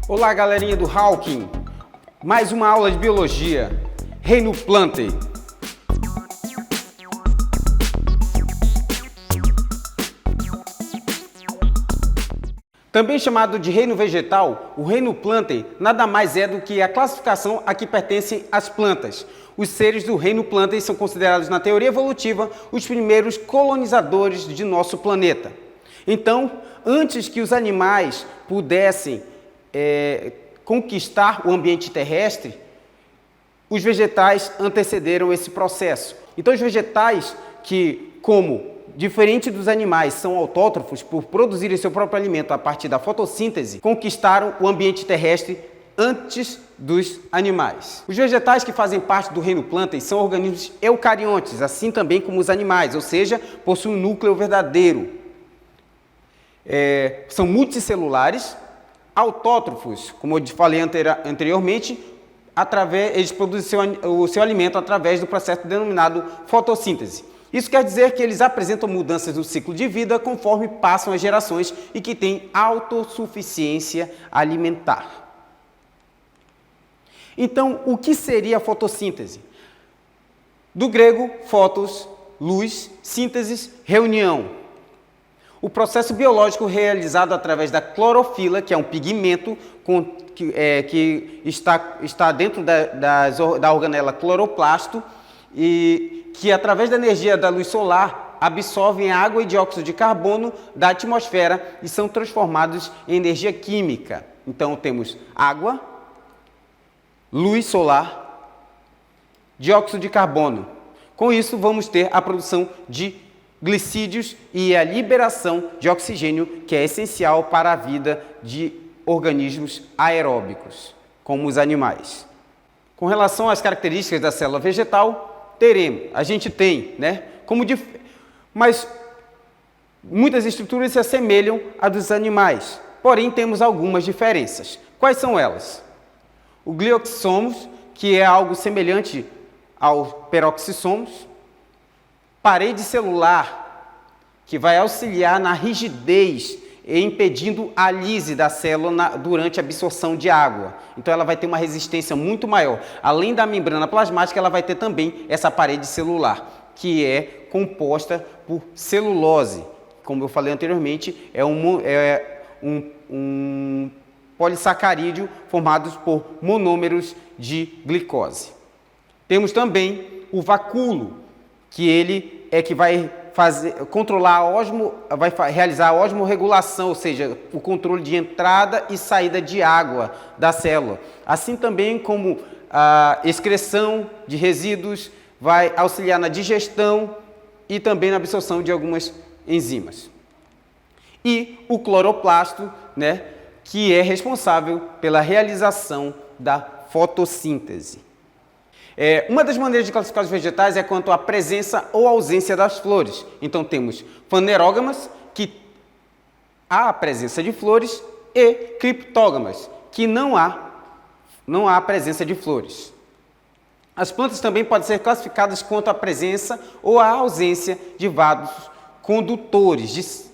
Olá, galerinha do Hawking! Mais uma aula de biologia. Reino Plantae. Também chamado de reino vegetal, o reino Plantae nada mais é do que a classificação a que pertencem as plantas. Os seres do reino Plantae são considerados na teoria evolutiva os primeiros colonizadores de nosso planeta. Então, antes que os animais pudessem conquistar o ambiente terrestre, os vegetais antecederam esse processo. Então, os vegetais que, diferente dos animais, são autótrofos por produzirem seu próprio alimento a partir da fotossíntese, conquistaram o ambiente terrestre antes dos animais. Os vegetais que fazem parte do reino Plantae são organismos eucariontes, assim também como os animais, ou seja, possuem um núcleo verdadeiro. São multicelulares, autótrofos, como eu falei anteriormente, eles produzem o seu alimento através do processo denominado fotossíntese. Isso quer dizer que eles apresentam mudanças no ciclo de vida conforme passam as gerações e que têm autossuficiência alimentar. Então, o que seria a fotossíntese? Do grego, photos, luz, síntese, reunião. O processo biológico realizado através da clorofila, que é um pigmento que está dentro da organela cloroplasto e que, através da energia da luz solar, absorvem água e dióxido de carbono da atmosfera e são transformados em energia química. Então, temos água, luz solar, dióxido de carbono. Com isso, vamos ter a produção de glicídios e a liberação de oxigênio, que é essencial para a vida de organismos aeróbicos, como os animais. Com relação às características da célula vegetal, a gente tem, mas muitas estruturas se assemelham à dos animais, porém temos algumas diferenças. Quais são elas? O glioxissomos, que é algo semelhante ao peroxissomos, parede celular, que vai auxiliar na rigidez e impedindo a lise da célula durante a absorção de água. Então ela vai ter uma resistência muito maior. Além da membrana plasmática, ela vai ter também essa parede celular, que é composta por celulose. Como eu falei anteriormente, é um polissacarídeo formado por monômeros de glicose. Temos também o vacúolo, que ele vai realizar a osmorregulação, ou seja, o controle de entrada e saída de água da célula. Assim também como a excreção de resíduos, vai auxiliar na digestão e também na absorção de algumas enzimas. E o cloroplasto, que é responsável pela realização da fotossíntese. Uma das maneiras de classificar os vegetais é quanto à presença ou ausência das flores. Então, temos fanerógamas, que há a presença de flores, e criptógamas, que não há a presença de flores. As plantas também podem ser classificadas quanto à presença ou à ausência de vasos condutores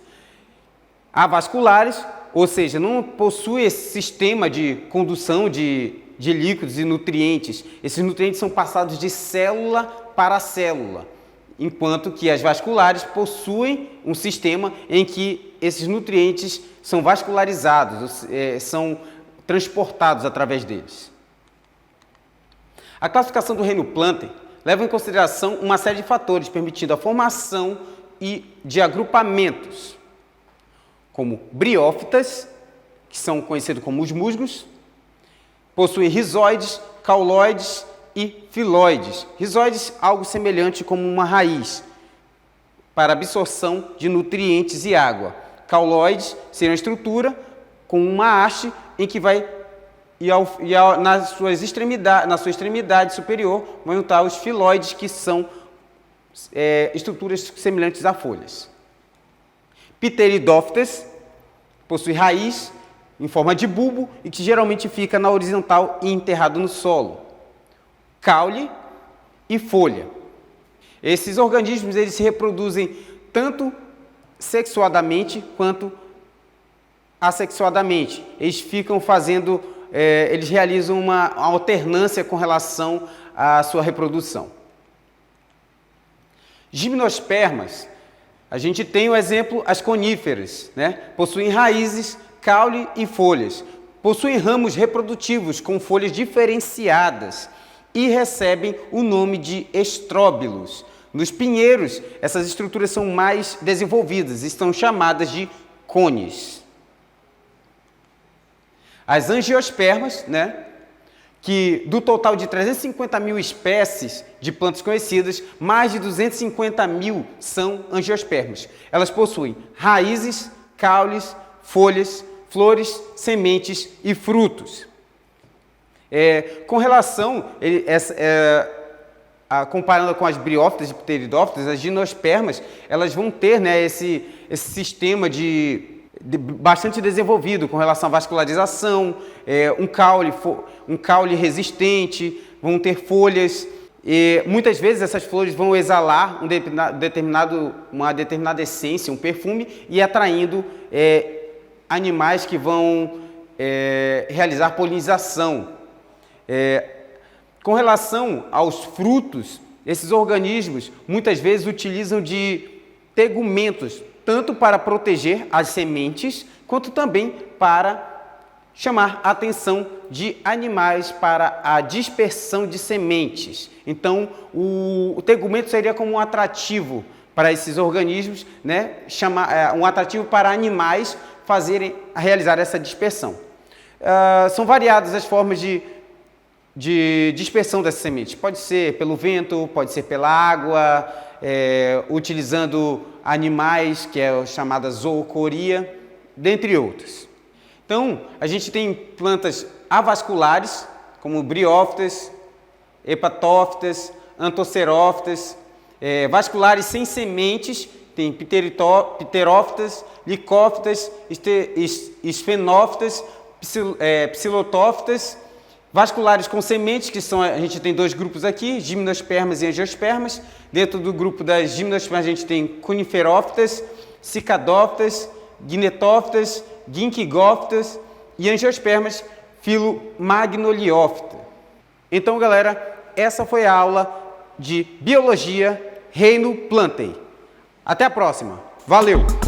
avasculares, ou seja, não possui esse sistema de condução de líquidos e nutrientes. Esses nutrientes são passados de célula para célula, enquanto que as vasculares possuem um sistema em que esses nutrientes são vascularizados, são transportados através deles. A classificação do reino Plantae leva em consideração uma série de fatores, permitindo a formação de agrupamentos, como briófitas, que são conhecidos como os musgos, possuem rizoides, cauloides e filóides. Rizoides, algo semelhante como uma raiz, para absorção de nutrientes e água. Cauloides seria uma estrutura com uma haste em que na sua extremidade superior vão estar os filóides, que são estruturas semelhantes a folhas. Pteridófitas possui raiz em forma de bulbo e que geralmente fica na horizontal e enterrado no solo. Caule e folha. Esses organismos eles se reproduzem tanto sexuadamente quanto assexuadamente. Eles ficam fazendo, eles realizam uma alternância com relação à sua reprodução. Gimnospermas, a gente tem o exemplo, as coníferas, né? Possuem raízes, caule e folhas. Possuem ramos reprodutivos com folhas diferenciadas e recebem o nome de estróbilos. Nos pinheiros, essas estruturas são mais desenvolvidas e são chamadas de cones. As angiospermas, né, que do total de 350 mil espécies de plantas conhecidas, mais de 250 mil são angiospermas. Elas possuem raízes, caules, folhas, flores, sementes e frutos. Com relação, comparando com as briófitas e pteridófitas, as gimnospermas, elas vão ter, né, esse sistema bastante desenvolvido com relação à vascularização, um caule resistente, vão ter folhas, e muitas vezes essas flores vão exalar uma determinada essência, um perfume, e atraindo animais que vão realizar polinização. Com relação aos frutos, esses organismos muitas vezes utilizam de tegumentos, tanto para proteger as sementes, quanto também para chamar a atenção de animais para a dispersão de sementes. Então, o tegumento seria como um atrativo para esses organismos, né? Um atrativo para animais realizar essa dispersão. São variadas as formas de dispersão dessas sementes. Pode ser pelo vento, pode ser pela água, utilizando animais, que é a chamada zoocoria, dentre outros. Então, a gente tem plantas avasculares, como briófitas, hepatófitas, antocerófitas, vasculares sem sementes, tem pterófitas, licófitas, esfenófitas, psilotófitas, vasculares com sementes, a gente tem dois grupos aqui, gimnospermas e angiospermas. Dentro do grupo das gimnospermas a gente tem coniferófitas, cicadófitas, guinetófitas, ginkgófitas e angiospermas filomagnoliófita. Então, galera, essa foi a aula de Biologia Reino Plantae. Até a próxima. Valeu!